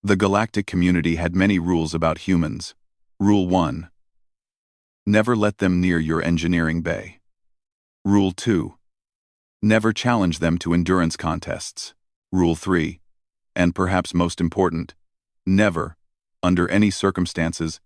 The galactic community had many rules about humans. Rule 1. Never let them near your engineering bay. Rule 2. Never challenge them to endurance contests. Rule 3. And perhaps most important, never, under any circumstances,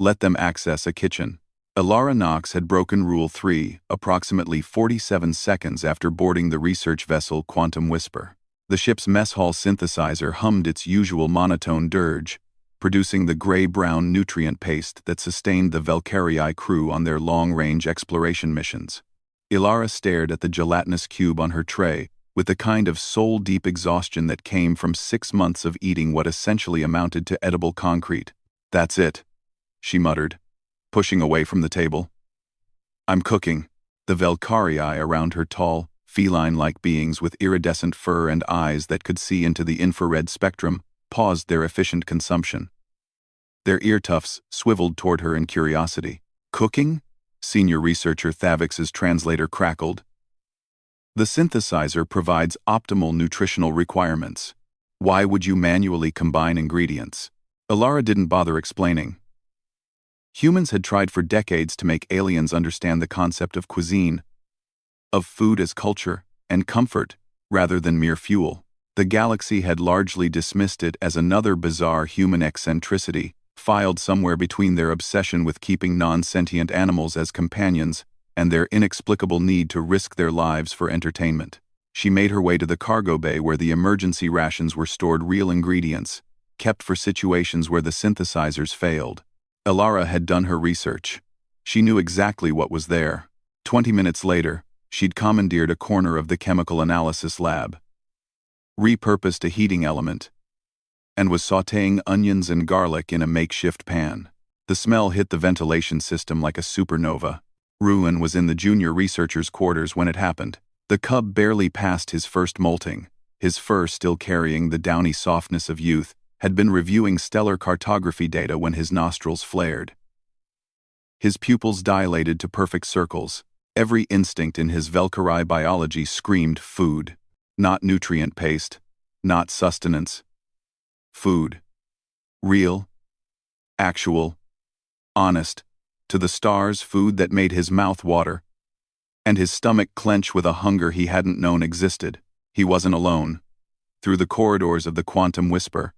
let them access a kitchen. Alara Knox had broken Rule 3 approximately 47 seconds after boarding the research vessel Quantum Whisper. The ship's mess hall synthesizer hummed its usual monotone dirge, producing the gray-brown nutrient paste that sustained the Valkyrie crew on their long-range exploration missions. Ilara stared at the gelatinous cube on her tray with the kind of soul-deep exhaustion that came from 6 months of eating what essentially amounted to edible concrete. "That's it," she muttered, pushing away from the table. "I'm cooking." The Valkyrie around her tall, feline-like beings with iridescent fur and eyes that could see into the infrared spectrum paused their efficient consumption. Their ear tufts swiveled toward her in curiosity. "Cooking?" Senior researcher Thavix's translator crackled. "The synthesizer provides optimal nutritional requirements. Why would you manually combine ingredients?" Alara didn't bother explaining. Humans had tried for decades to make aliens understand the concept of cuisine, of food as culture and comfort, rather than mere fuel. The galaxy had largely dismissed it as another bizarre human eccentricity, filed somewhere between their obsession with keeping non-sentient animals as companions and their inexplicable need to risk their lives for entertainment. She made her way to the cargo bay where the emergency rations were stored, real ingredients, kept for situations where the synthesizers failed. Alara had done her research. She knew exactly what was there. 20 minutes later, she'd commandeered a corner of the chemical analysis lab, repurposed a heating element, and was sautéing onions and garlic in a makeshift pan. The smell hit the ventilation system like a supernova. Ruin was in the junior researcher's quarters when it happened. The cub barely passed his first molting. His fur still carrying the downy softness of youth, had been reviewing stellar cartography data when his nostrils flared. His pupils dilated to perfect circles. Every instinct in his Valkyrie biology screamed food. Not nutrient paste, not sustenance. Food. Real. Actual. Honest. To the stars, food that made his mouth water, and his stomach clench with a hunger he hadn't known existed. He wasn't alone. Through the corridors of the Quantum Whisper,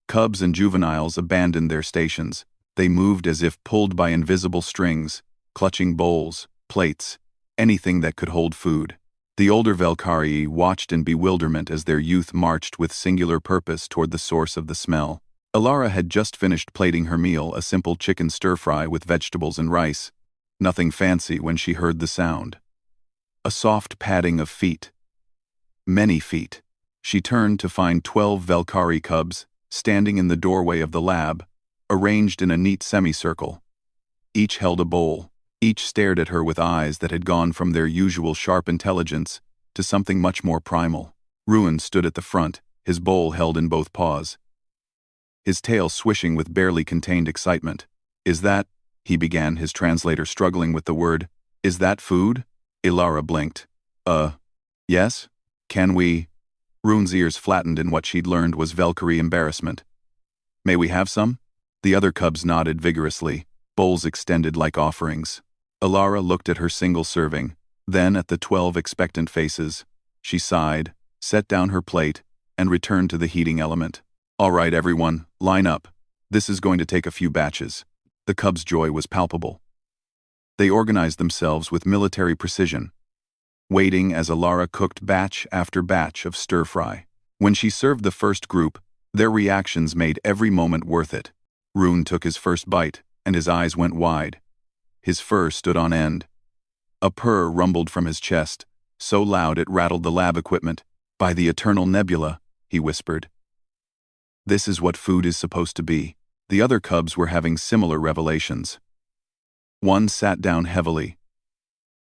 cubs and juveniles abandoned their stations. They moved as if pulled by invisible strings, clutching bowls, plates, anything that could hold food. The older Valkyrie watched in bewilderment as their youth marched with singular purpose toward the source of the smell. Alara had just finished plating her meal, a simple chicken stir-fry with vegetables and rice. Nothing fancy when she heard the sound. A soft padding of feet. Many feet. She turned to find 12 Valkyrie cubs standing in the doorway of the lab, arranged in a neat semicircle. Each held a bowl. Each stared at her with eyes that had gone from their usual sharp intelligence to something much more primal. Ruin stood at the front, his bowl held in both paws, his tail swishing with barely contained excitement. "Is that," he began, his translator struggling with the word, "is that food?" Ilara blinked. Yes? Can we?" Rune's ears flattened in what she'd learned was Valkyrie embarrassment. "May we have some?" The other cubs nodded vigorously, bowls extended like offerings. Alara looked at her single serving, then at the 12 expectant faces. She sighed, set down her plate, and returned to the heating element. "All right, everyone, line up. This is going to take a few batches." The cubs' joy was palpable. They organized themselves with military precision, waiting as Alara cooked batch after batch of stir-fry. When she served the first group, their reactions made every moment worth it. Rune took his first bite, and his eyes went wide. His fur stood on end. A purr rumbled from his chest, so loud it rattled the lab equipment. "By the eternal nebula," he whispered. "This is what food is supposed to be." The other cubs were having similar revelations. One sat down heavily,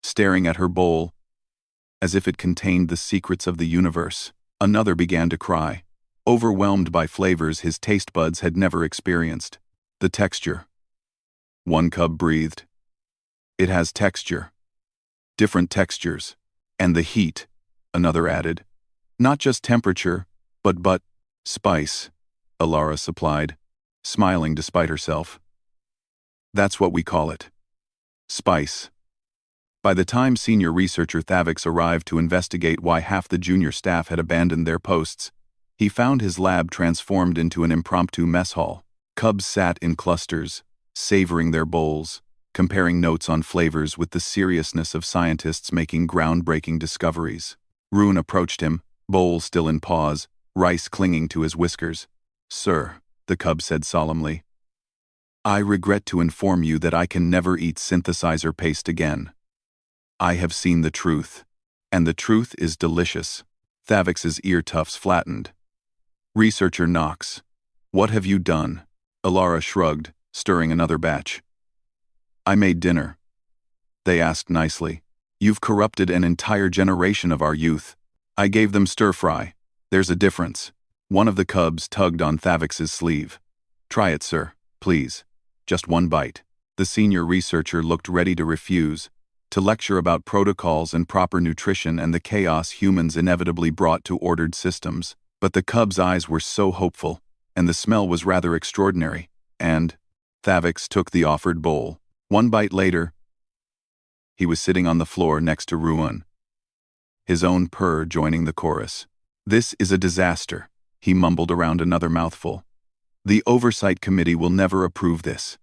staring at her bowl, as if it contained the secrets of the universe. Another began to cry, overwhelmed by flavors his taste buds had never experienced. "The texture." One cub breathed. "It has texture. Different textures. And the heat," another added. "Not just temperature, but spice." Alara supplied, smiling despite herself. That's what we call it. Spice. By the time senior researcher Thavix arrived to investigate why half the junior staff had abandoned their posts, he found his lab transformed into an impromptu mess hall. Cubs sat in clusters, savoring their bowls, comparing notes on flavors with the seriousness of scientists making groundbreaking discoveries. Rune approached him, bowl still in paws, rice clinging to his whiskers. "Sir," the cub said solemnly, "I regret to inform you that I can never eat synthesizer paste again. I have seen the truth, and the truth is delicious." Thavix's ear tufts flattened. "Researcher Knox, what have you done?" Alara shrugged, stirring another batch. "I made dinner." They asked nicely. "You've corrupted an entire generation of our youth." "I gave them stir-fry. There's a difference." One of the cubs tugged on Thavix's sleeve. "Try it, sir, please. Just one bite." The senior researcher looked ready to refuse, to lecture about protocols and proper nutrition and the chaos humans inevitably brought to ordered systems. But the cub's eyes were so hopeful, and the smell was rather extraordinary, and Thavix took the offered bowl. One bite later, he was sitting on the floor next to Ruan, his own purr joining the chorus. "This is a disaster," he mumbled around another mouthful. "The Oversight Committee will never approve this.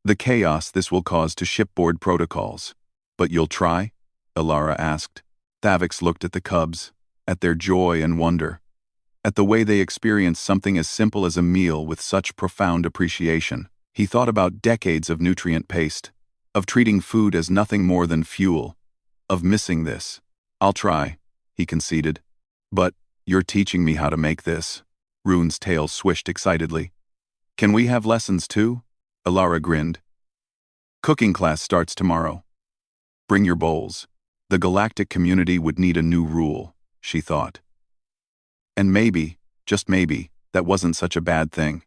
The chaos this will cause to shipboard protocols." "But you'll try?" Alara asked. Thavix looked at the cubs, at their joy and wonder, at the way they experienced something as simple as a meal with such profound appreciation. He thought about decades of nutrient paste, of treating food as nothing more than fuel, of missing this. "I'll try," he conceded. "But you're teaching me how to make this." Rune's tail swished excitedly. "Can we have lessons too?" Alara grinned. "Cooking class starts tomorrow. Bring your bowls." The galactic community would need a new rule, she thought. And maybe, just maybe, that wasn't such a bad thing.